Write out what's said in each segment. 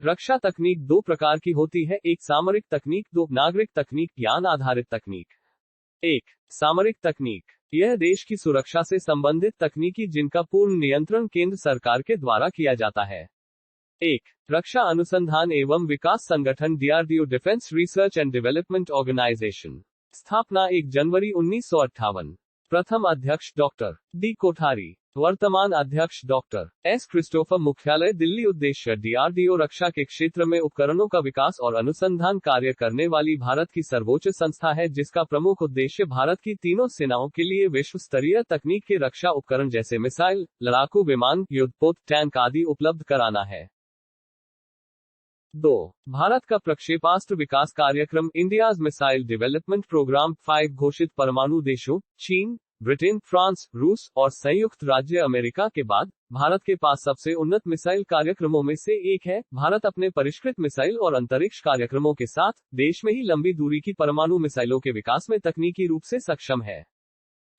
रक्षा तकनीक दो प्रकार की होती है, एक सामरिक तकनीक, दो नागरिक तकनीक, ज्ञान आधारित तकनीक। एक सामरिक तकनीक, यह देश की सुरक्षा से संबंधित तकनीकी जिनका पूर्ण नियंत्रण केंद्र सरकार के द्वारा किया जाता है। एक रक्षा अनुसंधान एवं विकास संगठन DRDO, defence research and development organisation, स्थापना 1 जनवरी 1958। प्रथम अध्यक्ष डॉक्टर डी कोठारी, वर्तमान अध्यक्ष डॉक्टर एस क्रिस्टोफर, मुख्यालय दिल्ली। उद्देश्य डीआरडीओ रक्षा के क्षेत्र में उपकरणों का विकास और अनुसंधान कार्य करने वाली भारत की सर्वोच्च संस्था है, जिसका प्रमुख उद्देश्य भारत की तीनों सेनाओं के लिए विश्व स्तरीय तकनीक के रक्षा उपकरण जैसे मिसाइल, लड़ाकू विमान, युद्धपोत, टैंक आदि उपलब्ध कराना है। 2 भारत का प्रक्षेपास्त्र विकास कार्यक्रम, इंडियाज मिसाइल डेवलपमेंट प्रोग्राम। 5 घोषित परमाणु देशों चीन, ब्रिटेन, फ्रांस, रूस और संयुक्त राज्य अमेरिका के बाद भारत के पास सबसे उन्नत मिसाइल कार्यक्रमों में से एक है। भारत अपने परिष्कृत मिसाइल और अंतरिक्ष कार्यक्रमों के साथ देश में ही लंबी दूरी की परमाणु मिसाइलों के विकास में तकनीकी रूप से सक्षम है।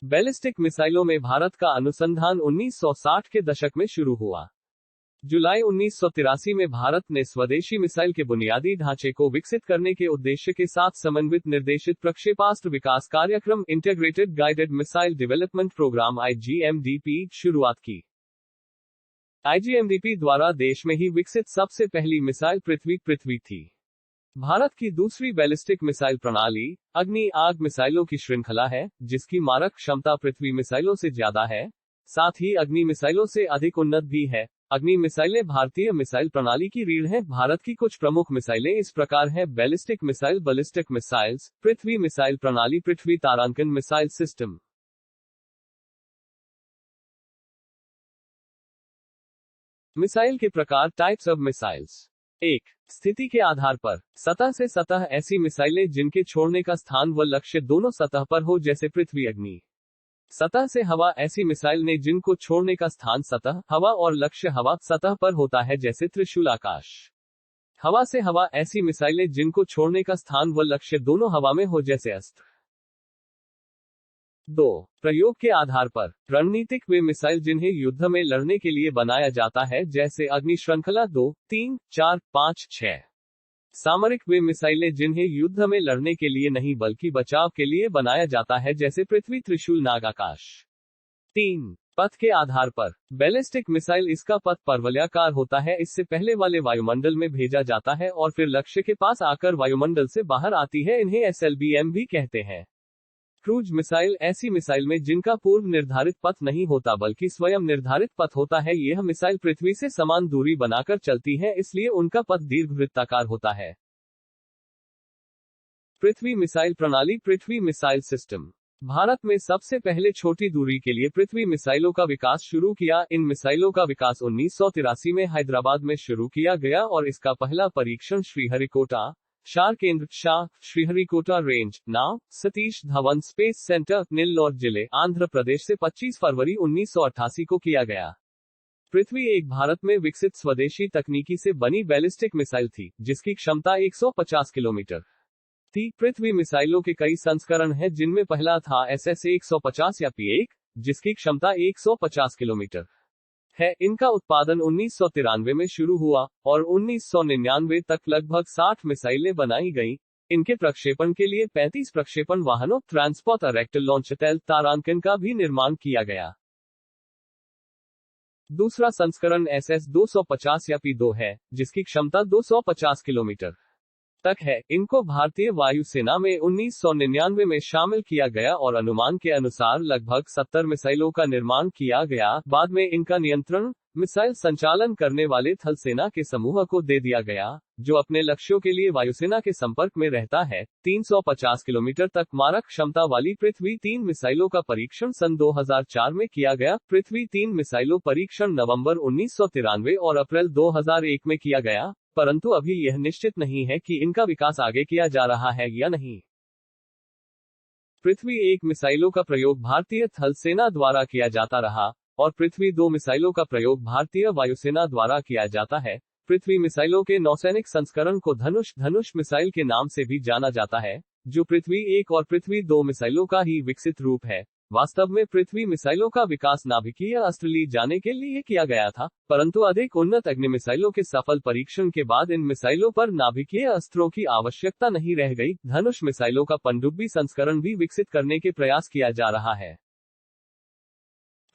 बैलिस्टिक मिसाइलों में भारत का अनुसंधान 1960 के दशक में शुरू हुआ। जुलाई 1983 में भारत ने स्वदेशी मिसाइल के बुनियादी ढांचे को विकसित करने के उद्देश्य के साथ समन्वित निर्देशित प्रक्षेपास्त्र विकास कार्यक्रम integrated guided missile development programme IGMDP शुरुआत की। आईजीएमडीपी द्वारा देश में ही विकसित सबसे पहली मिसाइल पृथ्वी थी। भारत की दूसरी बैलिस्टिक मिसाइल प्रणाली अग्नि आग मिसाइलों की श्रृंखला है, जिसकी मारक क्षमता पृथ्वी मिसाइलों से ज्यादा है, साथ ही अग्नि मिसाइलों से अधिक उन्नत भी है। अग्नि मिसाइलें भारतीय मिसाइल प्रणाली की रीढ़ हैं। भारत की कुछ प्रमुख मिसाइलें इस प्रकार हैं: बैलिस्टिक मिसाइल, बैलिस्टिक मिसाइल्स, पृथ्वी मिसाइल प्रणाली, पृथ्वी तारांकन मिसाइल सिस्टम। मिसाइल के प्रकार, टाइप्स ऑफ मिसाइल्स। 1 स्थिति के आधार पर, सतह से सतह, ऐसी मिसाइलें जिनके छोड़ने का स्थान व लक्ष्य दोनों सतह पर हो, जैसे पृथ्वी अग्नि। सतह से हवा, ऐसी मिसाइल ने जिनको छोड़ने का स्थान सतह, हवा और लक्ष्य हवा, सतह पर होता है, जैसे त्रिशूल आकाश। हवा से हवा, ऐसी मिसाइलें जिनको छोड़ने का स्थान व लक्ष्य दोनों हवा में हो, जैसे अस्त्र। 2 प्रयोग के आधार पर, रणनीतिक वे मिसाइल जिन्हें युद्ध में लड़ने के लिए बनाया जाता है, जैसे अग्नि श्रृंखला 2, 3, 4, 5, 6। सामरिक वे मिसाइलें जिन्हें युद्ध में लड़ने के लिए नहीं बल्कि बचाव के लिए बनाया जाता है, जैसे पृथ्वी, त्रिशूल, नाग, आकाश। 3 पथ के आधार पर, बैलिस्टिक मिसाइल, इसका पथ परवलयाकार होता है, इससे पहले वाले वायुमंडल में भेजा जाता है और फिर लक्ष्य के पास आकर वायुमंडल से बाहर आती है, इन्हें एसएलबीएम भी कहते हैं। क्रूज मिसाइल, ऐसी मिसाइल में जिनका पूर्व निर्धारित पथ नहीं होता बल्कि स्वयं निर्धारित पथ होता है। यह मिसाइल पृथ्वी से समान दूरी बनाकर चलती है, इसलिए उनका पथ दीर्घवृत्ताकार होता है। पृथ्वी मिसाइल प्रणाली, पृथ्वी मिसाइल सिस्टम। भारत में सबसे पहले छोटी दूरी के लिए पृथ्वी मिसाइलों का विकास शुरू किया। इन मिसाइलों का विकास 1983 में हैदराबाद में शुरू किया गया और इसका पहला परीक्षण श्रीहरिकोटा शार केंद्र शाह, श्रीहरिकोटा रेंज, नाव सतीश धवन स्पेस सेंटर, नेल्लौर जिले, आंध्र प्रदेश से 25 फरवरी 1988 को किया गया। पृथ्वी एक भारत में विकसित स्वदेशी तकनीकी से बनी बैलिस्टिक मिसाइल थी, जिसकी क्षमता 150 किलोमीटर थी। पृथ्वी मिसाइलों के कई संस्करण हैं, जिनमें पहला था SS-150 या P-1, जिसकी क्षमता 150 किलोमीटर है। इनका उत्पादन 1993 में शुरू हुआ और 1999 तक लगभग 60 मिसाइलें बनाई गईं। इनके प्रक्षेपण के लिए 35 प्रक्षेपण वाहनों, ट्रांसपोर्ट रेक्टर लॉन्चटेल, तारांकन का भी निर्माण किया गया। दूसरा संस्करण SS-250 या P-2 है, जिसकी क्षमता 250 किलोमीटर तक है। इनको भारतीय वायुसेना में 1999 में शामिल किया गया और अनुमान के अनुसार लगभग 70 मिसाइलों का निर्माण किया गया। बाद में इनका नियंत्रण मिसाइल संचालन करने वाले थल सेना के समूह को दे दिया गया, जो अपने लक्ष्यों के लिए वायुसेना के संपर्क में रहता है। 350 किलोमीटर तक मारक क्षमता वाली पृथ्वी 3 मिसाइलों का परीक्षण सन 2004 में किया गया। पृथ्वी 3 मिसाइलों परीक्षण नवंबर 1993 और अप्रैल 2001 में किया गया, परंतु अभी यह निश्चित नहीं है कि इनका विकास आगे किया जा रहा है या नहीं। पृथ्वी 1 मिसाइलों का प्रयोग भारतीय थल सेना द्वारा किया जाता रहा और पृथ्वी 2 मिसाइलों का प्रयोग भारतीय वायुसेना द्वारा किया जाता है। पृथ्वी मिसाइलों के नौसैनिक संस्करण को धनुष मिसाइल के नाम से भी जाना जाता है, जो पृथ्वी 1 और पृथ्वी 2 मिसाइलों का ही विकसित रूप है। वास्तव में पृथ्वी मिसाइलों का विकास नाभिकीय अस्त्र ली जाने के लिए किया गया था, परंतु अधिक उन्नत अग्नि मिसाइलों के सफल परीक्षण के बाद इन मिसाइलों पर नाभिकीय अस्त्रों की आवश्यकता नहीं रह गई। धनुष मिसाइलों का पनडुब्बी संस्करण भी विकसित करने के प्रयास किया जा रहा है।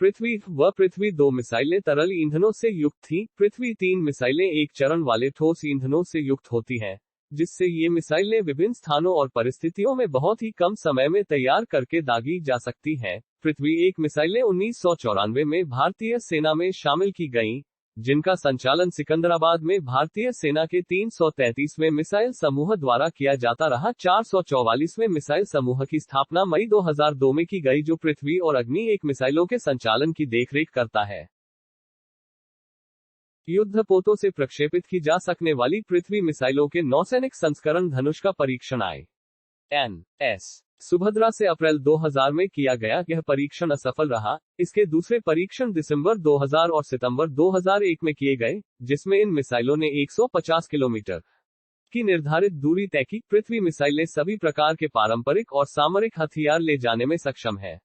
पृथ्वी 2 मिसाइलें तरल ईंधनों से युक्त थीं। पृथ्वी 3 मिसाइलें एक चरण वाले ठोस ईंधनों से युक्त होती हैं, जिससे ये मिसाइलें विभिन्न स्थानों और परिस्थितियों में बहुत ही कम समय में तैयार करके दागी जा सकती हैं। पृथ्वी 1 मिसाइलें 1994 में भारतीय सेना में शामिल की गईं, जिनका संचालन सिकंदराबाद में भारतीय सेना के 333वें मिसाइल समूह द्वारा किया जाता रहा। 444वें मिसाइल समूह की स्थापना मई 2002 में की गई, जो पृथ्वी और अग्नि 1 मिसाइलों के संचालन की देखरेख करता है। युद्धपोतों से प्रक्षेपित की जा सकने वाली पृथ्वी मिसाइलों के नौसैनिक संस्करण धनुष का परीक्षण INS सुभद्रा से अप्रैल 2000 में किया गया। यह परीक्षण असफल रहा। इसके दूसरे परीक्षण दिसंबर 2000 और सितंबर 2001 में किए गए, जिसमें इन मिसाइलों ने 150 किलोमीटर की निर्धारित दूरी तय की। पृथ्वी मिसाइलें सभी प्रकार के पारंपरिक और सामरिक हथियार ले जाने में सक्षम है।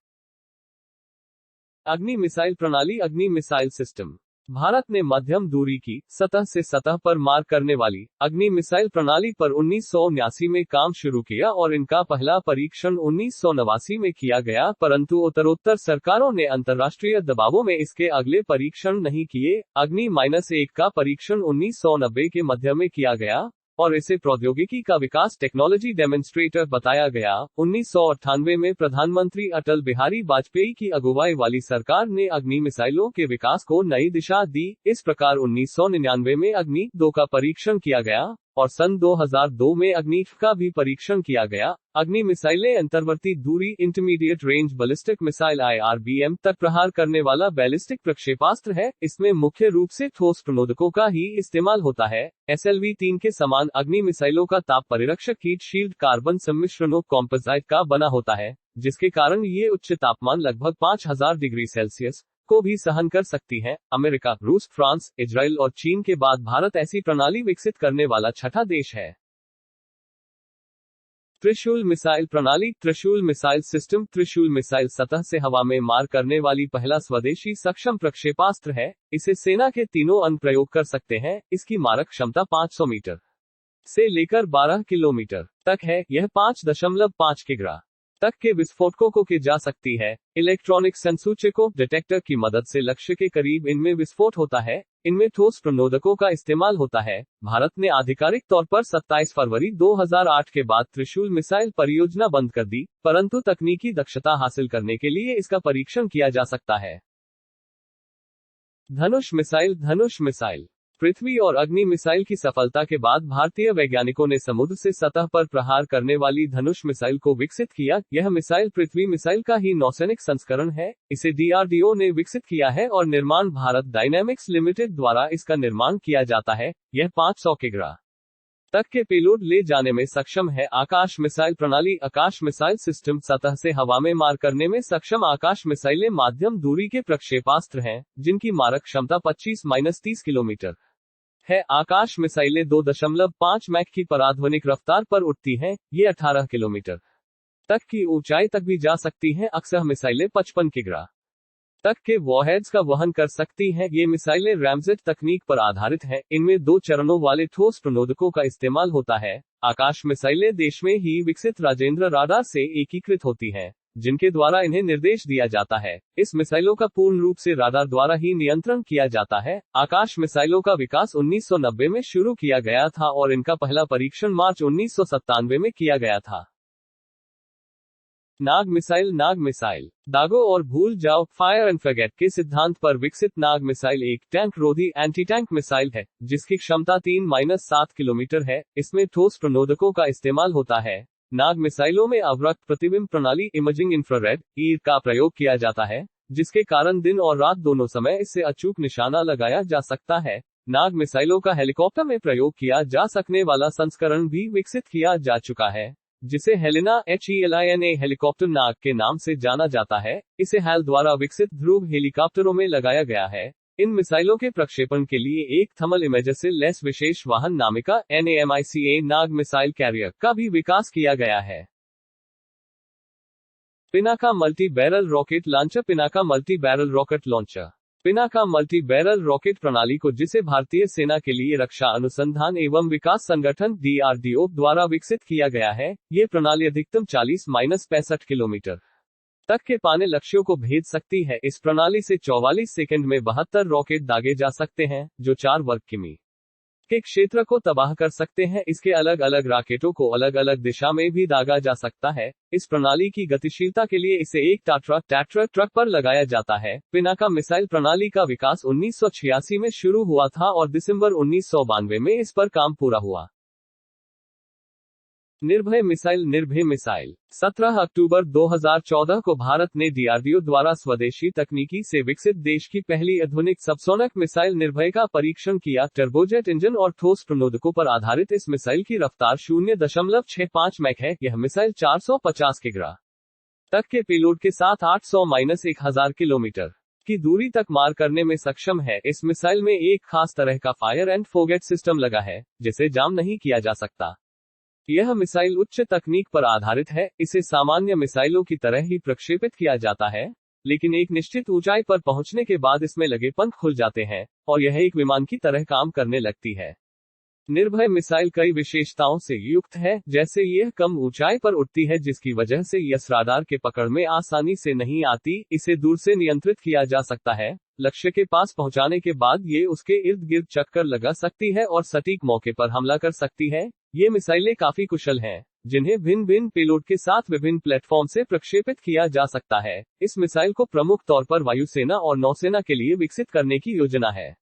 अग्नि मिसाइल प्रणाली। अग्नि मिसाइल सिस्टम। भारत ने मध्यम दूरी की, सतह से सतह पर मार करने वाली अग्नि मिसाइल प्रणाली पर 1979 में काम शुरू किया और इनका पहला परीक्षण 1989 में किया गया, परंतु उत्तरोत्तर सरकारों ने अंतर्राष्ट्रीय दबावों में इसके अगले परीक्षण नहीं किए। अग्नि-1 का परीक्षण 1990 के मध्य में किया गया और इसे प्रौद्योगिकी का विकास टेक्नोलॉजी डेमोन्स्ट्रेटर बताया गया। 1998 में प्रधानमंत्री अटल बिहारी वाजपेयी की अगुवाई वाली सरकार ने अग्नि मिसाइलों के विकास को नई दिशा दी। इस प्रकार 1999 में अग्नि-2 का परीक्षण किया गया और सन 2002 में अग्नि-3 का भी परीक्षण किया गया। अग्नि मिसाइलें अंतर्वर्ती दूरी intermediate range ballistic missile IRBM तक प्रहार करने वाला बैलिस्टिक प्रक्षेपास्त्र है। इसमें मुख्य रूप से ठोस प्रणोदकों का ही इस्तेमाल होता है। SLV-3 के समान अग्नि मिसाइलों का ताप परिरक्षक हीट शील्ड कार्बन सम्मिश्रणों कॉम्पोजाइट का बना होता है, जिसके कारण ये उच्च तापमान लगभग 5000 डिग्री सेल्सियस को भी सहन कर सकती हैं। अमेरिका, रूस, फ्रांस, इजराइल और चीन के बाद भारत ऐसी प्रणाली विकसित करने वाला छठा देश है। त्रिशूल मिसाइल प्रणाली। त्रिशूल मिसाइल सिस्टम। त्रिशूल मिसाइल सतह से हवा में मार करने वाली पहला स्वदेशी सक्षम प्रक्षेपास्त्र है। इसे सेना के तीनों अंग प्रयोग कर सकते हैं। इसकी मारक क्षमता 500 मीटर से लेकर 12 किलोमीटर तक है। यह 5.5 किग्रा तक के विस्फोटकों को की जा सकती है। इलेक्ट्रॉनिक संसूचकों डिटेक्टर की मदद से लक्ष्य के करीब इनमें विस्फोट होता है। इनमें ठोस प्रणोदकों का इस्तेमाल होता है। भारत ने आधिकारिक तौर पर 27 फरवरी 2008 के बाद त्रिशूल मिसाइल परियोजना बंद कर दी, परंतु तकनीकी दक्षता हासिल करने के लिए इसका परीक्षण किया जा सकता है। धनुष मिसाइल। धनुष मिसाइल पृथ्वी और अग्नि मिसाइल की सफलता के बाद भारतीय वैज्ञानिकों ने समुद्र से सतह पर प्रहार करने वाली धनुष मिसाइल को विकसित किया। यह मिसाइल पृथ्वी मिसाइल का ही नौसैनिक संस्करण है। इसे DRDO ने विकसित किया है और निर्माण भारत डायनेमिक्स लिमिटेड द्वारा इसका निर्माण किया जाता है। यह 500 किग्रा तक के पेलोड ले जाने में सक्षम है। आकाश मिसाइल प्रणाली। आकाश मिसाइल सिस्टम सतह से हवा में मार करने में सक्षम आकाश मिसाइलें माध्यम दूरी के प्रक्षेपास्त्र हैं, जिनकी मारक क्षमता 25-30 किलोमीटर है। आकाश मिसाइलें 2.5 मैक की पराध्वनिक रफ्तार पर उड़ती हैं। ये 18 किलोमीटर तक की ऊंचाई तक भी जा सकती हैं। अक्सर मिसाइलें 55 किग्रा तक के वॉरहेड्स का वहन कर सकती हैं। ये मिसाइलें रैमजेट तकनीक पर आधारित हैं। इनमें 2 चरणों वाले ठोस प्रणोदकों का इस्तेमाल होता है। आकाश मिसाइलें देश में ही विकसित राजेंद्र राडार से एकीकृत होती हैं, जिनके द्वारा इन्हें निर्देश दिया जाता है। इस मिसाइलों का पूर्ण रूप से राडार द्वारा ही नियंत्रण किया जाता है। आकाश मिसाइलों का विकास 1990 में शुरू किया गया था और इनका पहला परीक्षण मार्च 1997 में किया गया था। नाग मिसाइल। नाग मिसाइल दागो और भूल जाओ फायर एंड फॉरगेट के सिद्धांत पर विकसित नाग मिसाइल एक टैंक रोधी एंटी टैंक मिसाइल है, जिसकी क्षमता 3-7 किलोमीटर है। इसमें ठोस प्रणोदकों का इस्तेमाल होता है। नाग मिसाइलों में अवरक्त प्रतिबिंब प्रणाली इमेजिंग इंफ्रारेड (IR) का प्रयोग किया जाता है, जिसके कारण दिन और रात दोनों समय इससे अचूक निशाना लगाया जा सकता है। नाग मिसाइलों का हेलीकॉप्टर में प्रयोग किया जा सकने वाला संस्करण भी विकसित किया जा चुका है, जिसे हेलिना HELINA हेलीकॉप्टर नाग के नाम से जाना जाता है। इसे हैल द्वारा विकसित ध्रुव हेलीकॉप्टरों में लगाया गया है। इन मिसाइलों के प्रक्षेपण के लिए एक थर्मल इमेजर से लैस विशेष वाहन नामिका NAMICA नाग मिसाइल कैरियर का भी विकास किया गया है। Pinaka multi barrel rocket launcher. Pinaka multi barrel rocket launcher Pinaka multi barrel rocket प्रणाली को, जिसे भारतीय सेना के लिए रक्षा अनुसंधान एवं विकास संगठन DRDO द्वारा विकसित किया गया है, ये प्रणाली अधिकतम 40-65 किलोमीटर तक के पाने लक्ष्यों को भेज सकती है। इस प्रणाली से 44 सेकंड में 72 रॉकेट दागे जा सकते हैं, जो 4 वर्ग किमी के क्षेत्र को तबाह कर सकते हैं। इसके अलग अलग रॉकेटों को अलग अलग दिशा में भी दागा जा सकता है। इस प्रणाली की गतिशीलता के लिए इसे एक टैट्रा ट्रक पर लगाया जाता है। पिनाका मिसाइल प्रणाली का विकास 1986 में शुरू हुआ था और दिसंबर 1992 में इस पर काम पूरा हुआ। निर्भय मिसाइल। निर्भय मिसाइल 17 अक्टूबर 2014 को भारत ने DRDO द्वारा स्वदेशी तकनीकी से विकसित देश की पहली आधुनिक सबसोनिक मिसाइल निर्भय का परीक्षण किया। टर्बोजेट इंजन और ठोस प्रणोदकों पर आधारित इस मिसाइल की रफ्तार 0.65 मैक है। यह मिसाइल 450 किग्रा तक के पेलोड के साथ 800-1000 किलोमीटर की दूरी तक मार करने में सक्षम है। इस मिसाइल में एक खास तरह का फायर एंड फोगेट सिस्टम लगा है, जिसे जाम नहीं किया जा सकता। यह मिसाइल उच्च तकनीक पर आधारित है। इसे सामान्य मिसाइलों की तरह ही प्रक्षेपित किया जाता है, लेकिन एक निश्चित ऊंचाई पर पहुंचने के बाद इसमें लगे पंख खुल जाते हैं और यह एक विमान की तरह काम करने लगती है। निर्भय मिसाइल कई विशेषताओं से युक्त है, जैसे यह कम ऊंचाई पर उड़ती है, जिसकी वजह से यह राडार के पकड़ में आसानी से नहीं आती। इसे दूर से नियंत्रित किया जा सकता है। लक्ष्य के पास पहुंचाने के बाद ये उसके इर्द गिर्द चक्कर लगा सकती है और सटीक मौके पर हमला कर सकती है। ये मिसाइलें काफी कुशल हैं, जिन्हें भिन्न भिन्न पेलोड के साथ विभिन्न प्लेटफॉर्म से प्रक्षेपित किया जा सकता है। इस मिसाइल को प्रमुख तौर पर वायुसेना और नौसेना के लिए विकसित करने की योजना है।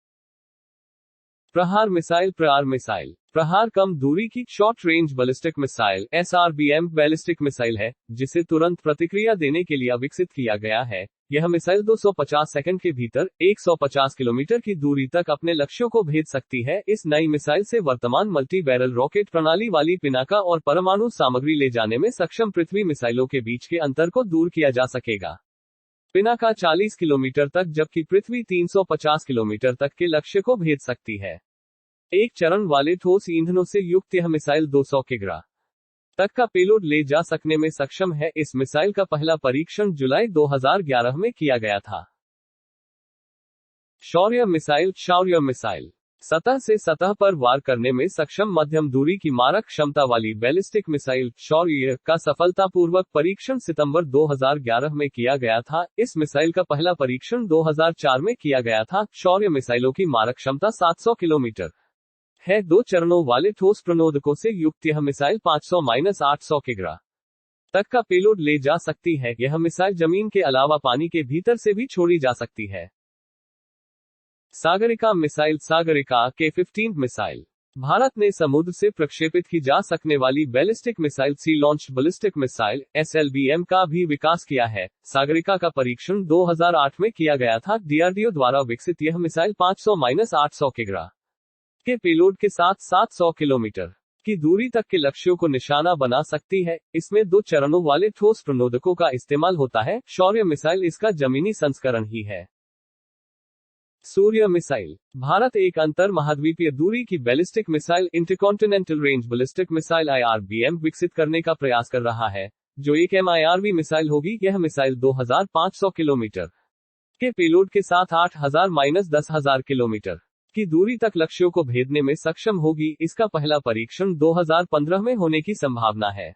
प्रहार मिसाइल। प्रहार मिसाइल प्रहार कम दूरी की short range ballistic missile SRBM ballistic missile है, जिसे तुरंत प्रतिक्रिया देने के लिए विकसित किया गया है। यह मिसाइल 250 सेकंड के भीतर 150 किलोमीटर की दूरी तक अपने लक्ष्यों को भेज सकती है। इस नई मिसाइल से वर्तमान मल्टी बैरल रॉकेट प्रणाली वाली पिनाका और परमाणु सामग्री ले जाने में सक्षम पृथ्वी मिसाइलों के बीच के अंतर को दूर किया जा सकेगा। पिनाका 40 किलोमीटर तक, जबकि पृथ्वी 350 किलोमीटर तक के लक्ष्य को भेज सकती है। एक चरण वाले ठोस ईंधनों से युक्त यह मिसाइल 200 किग्रा तक का पेलोड ले जा सकने में सक्षम है। इस मिसाइल का पहला परीक्षण जुलाई 2011 में किया गया था। शौर्य मिसाइल। शौर्य मिसाइल सतह से सतह पर वार करने में सक्षम मध्यम दूरी की मारक क्षमता वाली बैलिस्टिक मिसाइल शौर्य का सफलतापूर्वक परीक्षण सितंबर 2011 में किया गया था। इस मिसाइल का पहला परीक्षण 2004 में किया गया था। शौर्य मिसाइलों की मारक क्षमता 700 किलोमीटर है। 2 चरणों वाले ठोस प्रणोदकों से युक्त यह मिसाइल 500-800 किग्रा तक का पेलोड ले जा सकती है। यह मिसाइल जमीन के अलावा पानी के भीतर से भी छोड़ी जा सकती है। Sagarika missile. Sagarika K-15 missile Bharat ने समुद्र से प्रक्षेपित की जा सकने वाली बैलिस्टिक मिसाइल सी लॉन्च्ड बैलिस्टिक मिसाइल SLBM का भी विकास किया है। सागरिका का परीक्षण 2008 में किया गया था। DRDO द्वारा विकसित यह मिसाइल 500-800 किग्रा के पेलोड के साथ 700 किलोमीटर की दूरी तक के लक्ष्यों को निशाना बना सकती है। इसमें 2 चरणों वाले ठोस प्रणोदकों का इस्तेमाल होता है। शौर्य मिसाइल इसका जमीनी संस्करण ही है। सूर्य मिसाइल भारत एक अंतर महाद्वीपीय दूरी की ballistic missile intercontinental range ballistic missile IRBM विकसित करने का प्रयास कर रहा है, जो एक MIRV मिसाइल होगी। यह मिसाइल 2500 किलोमीटर के पेलोड के साथ 8000-10000 किलोमीटर की दूरी तक लक्ष्यों को भेदने में सक्षम होगी। इसका पहला परीक्षण 2015 में होने की संभावना है।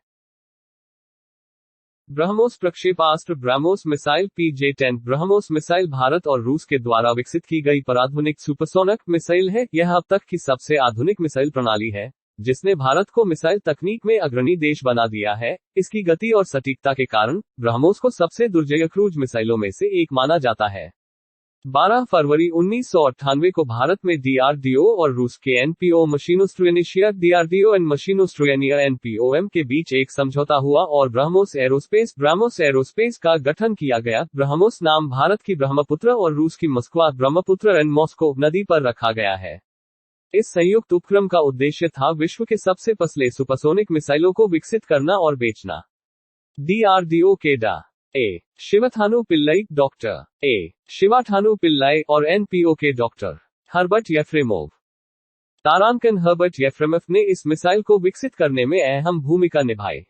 ब्रह्मोस प्रक्षेपास्त्र। BrahMos missile PJ-10 BrahMos missile Bharat और रूस के द्वारा विकसित की गई पराधुनिक सुपरसोनिक मिसाइल है। यह अब तक की सबसे आधुनिक मिसाइल प्रणाली है, जिसने भारत को मिसाइल तकनीक में अग्रणी देश बना दिया है। इसकी गति और सटीकता के कारण ब्रह्मोस को सबसे दुर्जय क्रूज मिसाइलों में से एक माना जाता है। 12 फरवरी 1998 को भारत में DRDO और रूस के NPO मशीनोस्ट्रोयनिशिया DRDO एंड मशीनोस्ट्रोयनिया NPOM के बीच एक समझौता हुआ और ब्रह्मोस एरोस्पेस का गठन किया गया। ब्रह्मोस नाम भारत की ब्रह्मपुत्र और रूस की मस्क्वा ब्रह्मपुत्र एंड मॉस्को नदी पर रखा गया है। इस संयुक्त उपक्रम का उद्देश्य था विश्व के सबसे पसले सुपरसोनिक मिसाइलों को विकसित करना और बेचना। DRDO के डा. ए. शिवाथानु पिल्लाई, डॉक्टर ए. शिवाथानु पिल्लाई और NPO के doctor Herbert Yefremov तारांकन Herbert Yefremov ने इस मिसाइल को विकसित करने में अहम भूमिका निभाई।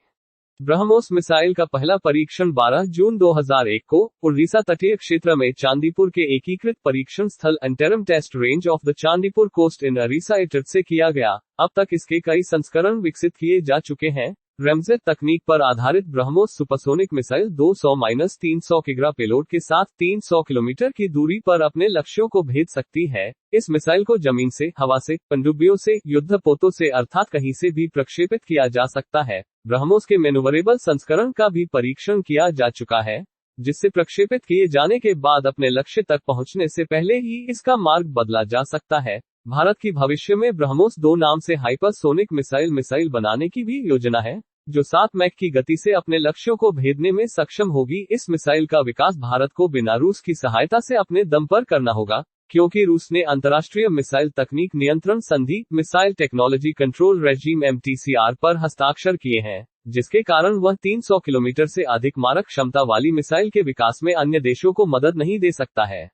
ब्रह्मोस मिसाइल का पहला परीक्षण 12 जून 2001 को उड़ीसा तटीय क्षेत्र में चांदीपुर के एकीकृत परीक्षण स्थल integrated test range off the Chandipur coast in Odisha इटट से किया गया। अब तक इसके कई संस्करण विकसित किए जा चुके हैं। रेमजेट तकनीक पर आधारित ब्रह्मोस सुपरसोनिक मिसाइल 200-300 किग्रा पेलोड के साथ 300 किलोमीटर की दूरी पर अपने लक्ष्यों को भेद सकती है। इस मिसाइल को जमीन से, हवा से, पनडुब्बियों से, युद्धपोतों से अर्थात कहीं से भी प्रक्षेपित किया जा सकता है। ब्रह्मोस के मैन्यूवरेबल संस्करण का भी परीक्षण किया जा चुका है, जिससे प्रक्षेपित किए जाने के बाद अपने लक्ष्य तक पहुंचने से पहले ही इसका मार्ग बदला जा सकता है। भारत की भविष्य में ब्रह्मोस 2 नाम से हाइपरसोनिक मिसाइल बनाने की भी योजना है, जो 7 मैक की गति से अपने लक्ष्यों को भेदने में सक्षम होगी। इस मिसाइल का विकास भारत को बिना रूस की सहायता से अपने दम पर करना होगा, क्योंकि रूस ने अंतर्राष्ट्रीय मिसाइल तकनीक नियंत्रण संधि missile technology control regime MTCR पर हस्ताक्षर किए हैं, जिसके कारण वह 300 किलोमीटर से अधिक मारक क्षमता वाली मिसाइल के विकास में अन्य देशों को मदद नहीं दे सकता है।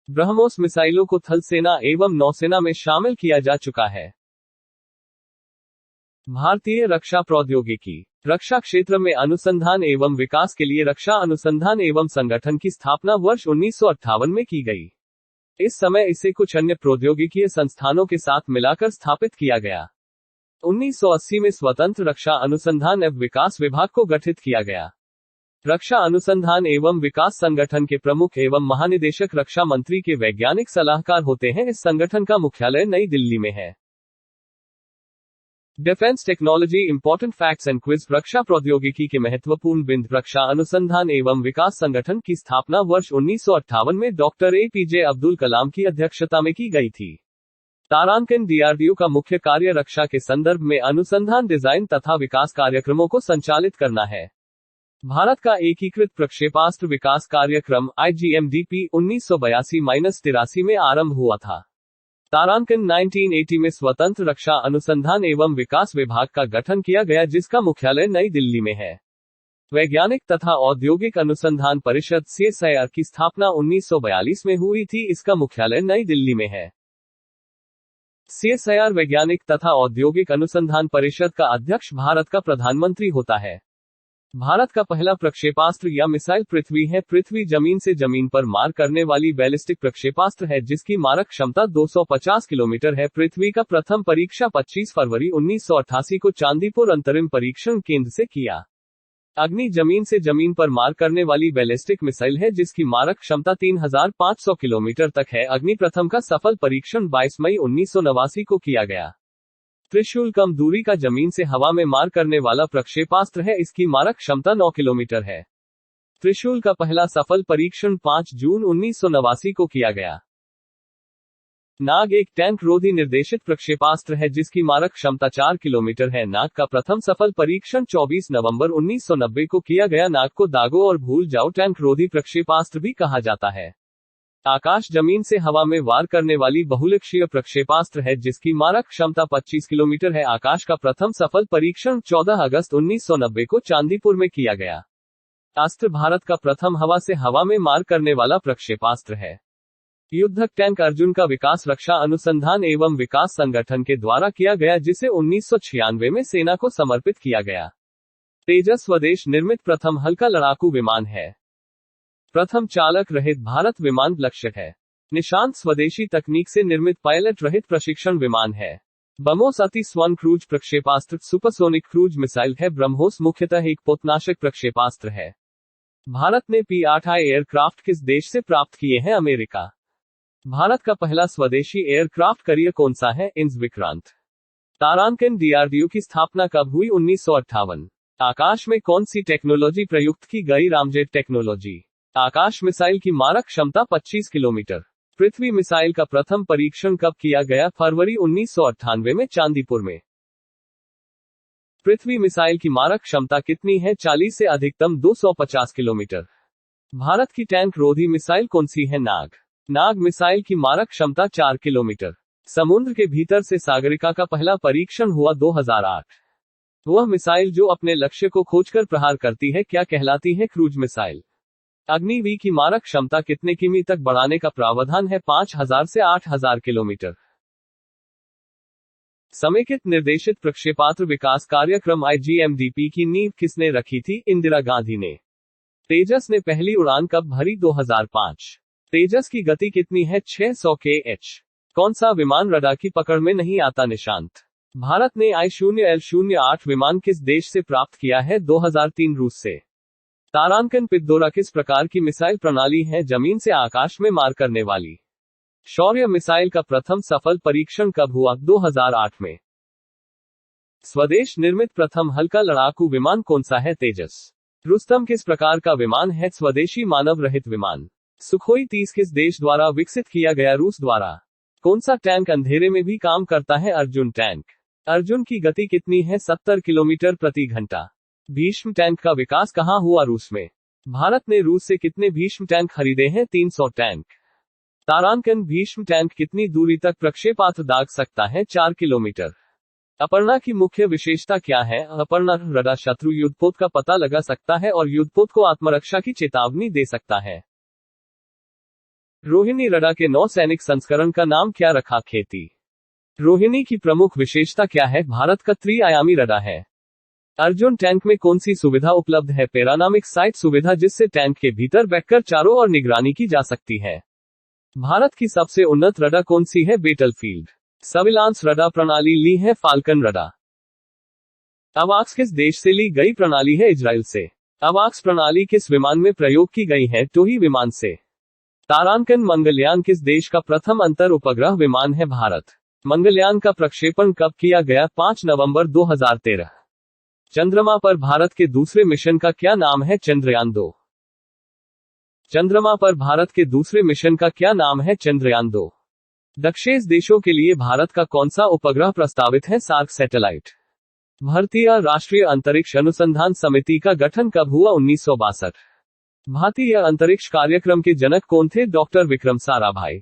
ब्रह्मोस मिसाइलों को थल सेना एवं नौसेना में शामिल किया जा चुका है। भारतीय रक्षा प्रौद्योगिकी। रक्षा क्षेत्र में अनुसंधान एवं विकास के लिए रक्षा अनुसंधान एवं संगठन की स्थापना वर्ष 1958 में की गई। इस समय इसे कुछ अन्य प्रौद्योगिकीय संस्थानों के साथ मिलाकर स्थापित किया गया। 1980 में स्वतंत्र रक्षा अनुसंधान एवं विकास विभाग को गठित किया गया। रक्षा अनुसंधान एवं विकास संगठन के प्रमुख एवं महानिदेशक रक्षा मंत्री के वैज्ञानिक सलाहकार होते हैं। इस संगठन का मुख्यालय नई दिल्ली में है। Defence technology important facts and quiz. रक्षा प्रौद्योगिकी के महत्वपूर्ण बिंदु। रक्षा अनुसंधान एवं विकास संगठन की स्थापना वर्ष 1958 में डॉक्टर APJ अब्दुल कलाम की अध्यक्षता में की गई थी। तारांकन DRDO का मुख्य कार्य रक्षा के संदर्भ में अनुसंधान, डिजाइन तथा विकास कार्यक्रमों को संचालित करना है। भारत का एकीकृत प्रक्षेपास्त्र विकास कार्यक्रम IGMDP 1982-83 में आरंभ हुआ था। तारांकन 1980 में स्वतंत्र रक्षा अनुसंधान एवं विकास विभाग का गठन किया गया, जिसका मुख्यालय नई दिल्ली में है। वैज्ञानिक तथा औद्योगिक अनुसंधान परिषद CSIR की स्थापना 1942 में हुई थी। इसका मुख्यालय नई दिल्ली में है। CSIR वैज्ञानिक तथा औद्योगिक अनुसंधान परिषद का अध्यक्ष भारत का प्रधानमंत्री होता है। भारत का पहला प्रक्षेपास्त्र या मिसाइल पृथ्वी है। पृथ्वी जमीन से जमीन पर मार करने वाली बैलिस्टिक प्रक्षेपास्त्र है, जिसकी मारक क्षमता 250 किलोमीटर है। पृथ्वी का प्रथम परीक्षा 25 फरवरी 1988 को चांदीपुर अंतरिम परीक्षण केंद्र से किया। अग्नि जमीन से जमीन पर मार करने वाली बैलिस्टिक मिसाइल है, जिसकी मारक क्षमता 3500 किलोमीटर तक है। अग्नि प्रथम का सफल परीक्षण 22 मई 1989 को किया गया। त्रिशूल कम दूरी का जमीन से हवा में मार करने वाला प्रक्षेपास्त्र है। इसकी मारक क्षमता 9 किलोमीटर है। त्रिशूल का पहला सफल परीक्षण 5 जून 1989 को किया गया। नाग एक टैंक रोधी निर्देशित प्रक्षेपास्त्र है, जिसकी मारक क्षमता 4 किलोमीटर है। नाग का प्रथम सफल परीक्षण 24 नवंबर 1990 को किया गया। नाग को दागो और भूल जाओ टैंक रोधी प्रक्षेपास्त्र भी कहा जाता है। आकाश जमीन से हवा में वार करने वाली बहुलक्षीय प्रक्षेपास्त्र है, जिसकी मारक क्षमता 25 किलोमीटर है। आकाश का प्रथम सफल परीक्षण 14 अगस्त 1990 को चांदीपुर में किया गया। अस्त्र भारत का प्रथम हवा से हवा में मार करने वाला प्रक्षेपास्त्र है। युद्धक टैंक अर्जुन का विकास रक्षा अनुसंधान एवं विकास संगठन के द्वारा किया गया, जिसे 1996 में सेना को समर्पित किया गया। तेजस स्वदेश निर्मित प्रथम हल्का लड़ाकू विमान है। प्रथम चालक रहित भारत विमान लक्ष्य है। निशांत स्वदेशी तकनीक से निर्मित पायलट रहित प्रशिक्षण विमान है। ब्रह्मोस अति स्वर्ण क्रूज प्रक्षेपास्त्र सुपरसोनिक क्रूज मिसाइल है। ब्रह्मोस मुख्यतः एक पोतनाशक प्रक्षेपास्त्र है। भारत ने P-8I एयरक्राफ्ट किस देश से प्राप्त किए हैं? अमेरिका। भारत का पहला स्वदेशी एयरक्राफ्ट कैरियर कौन सा है? इंस विक्रांत। तारांकन DRDO की स्थापना कब हुई? 1958। आकाश में कौन सी टेक्नोलॉजी प्रयुक्त की गई? Ramjet technology. आकाश मिसाइल की मारक क्षमता 25 किलोमीटर। पृथ्वी मिसाइल का प्रथम परीक्षण कब किया गया? फरवरी 1998 में चांदीपुर में। पृथ्वी मिसाइल की मारक क्षमता कितनी है? 40 से अधिकतम 250 किलोमीटर। भारत की टैंक रोधी मिसाइल कौन सी है? नाग। नाग मिसाइल की मारक क्षमता 4 किलोमीटर। समुद्र के भीतर से सागरिका का पहला परीक्षण हुआ 2008। वह मिसाइल जो अपने लक्ष्य को खोजकर प्रहार करती है क्या कहलाती है? Cruise missile. अग्नि-V की मारक क्षमता कितने किमी तक बढ़ाने का प्रावधान है? 5000 से 8000 किलोमीटर। समेकित निर्देशित प्रक्षेपास्त्र विकास कार्यक्रम IGMDP की नींव किसने रखी थी? इंदिरा गांधी ने। तेजस ने पहली उड़ान कब भरी? 2005। तेजस की गति कितनी है? 600 kh। कौन सा विमान रडार की पकड़ में नहीं आता? निशांत। भारत ने I-0L-08 विमान किस देश से प्राप्त किया है? 2003 रूस से। तारांकन पित्तोरा किस प्रकार की मिसाइल प्रणाली है जमीन से आकाश में मार करने वाली? शौर्य मिसाइल का प्रथम सफल परीक्षण कब हुआ? 2008 में। स्वदेश निर्मित प्रथम हल्का लड़ाकू विमान कौन सा है? तेजस। रुस्तम किस प्रकार का विमान है? स्वदेशी मानव रहित विमान। सुखोई 30 किस देश द्वारा विकसित किया गया? रूस द्वारा। कौन सा टैंक अंधेरे में भी काम करता है? अर्जुन टैंक। अर्जुन की गति कितनी है? 70 किलोमीटर प्रति घंटा। भीष्म टैंक का विकास कहां हुआ? रूस में। भारत ने रूस से कितने भीष्म टैंक खरीदे हैं? 300 टैंक। तारांकन भीष्म टैंक कितनी दूरी तक प्रक्षेपास्त्र दाग सकता है? 4 किलोमीटर। अपर्णा की मुख्य विशेषता क्या है? अपर्णा रडार शत्रु युद्धपोत का पता लगा सकता है और युद्धपोत को आत्मरक्षा की चेतावनी दे सकता है। रोहिणी रडार के नौसैनिक संस्करण का नाम क्या रखा? खेती। रोहिणी की प्रमुख विशेषता क्या है? भारत का त्रिआयामी रडार है। अर्जुन टैंक में कौन सी सुविधा उपलब्ध है? पैरानॉमिक साइट सुविधा, जिससे टैंक के भीतर बैठकर चारों ओर निगरानी की जा सकती है। भारत की सबसे उन्नत रडार कौन सी है? बेटलफील्ड सर्विलांस रडार प्रणाली ली है फाल्कन रडार। अवाक्स किस देश से ली गई प्रणाली है? इजराइल से। अवाक्स प्रणाली किस विमान में प्रयोग की गई है? टोही विमान से। तारांकन मंगलयान किस देश का प्रथम अंतर उपग्रह विमान है? भारत। मंगलयान का प्रक्षेपण कब किया गया? 5 नवंबर 2013। चंद्रमा पर भारत के दूसरे मिशन का क्या नाम है? चंद्रयान 2। चंद्रमा पर भारत के दूसरे मिशन का क्या नाम है? चंद्रयान 2। दक्षेश देशों के लिए भारत का कौन सा उपग्रह प्रस्तावित है? SAARC satellite. भारतीय राष्ट्रीय अंतरिक्ष अनुसंधान समिति का गठन कब हुआ? 1962। भारतीय अंतरिक्ष कार्यक्रम के जनक कौन थे? डॉक्टर विक्रम साराभाई।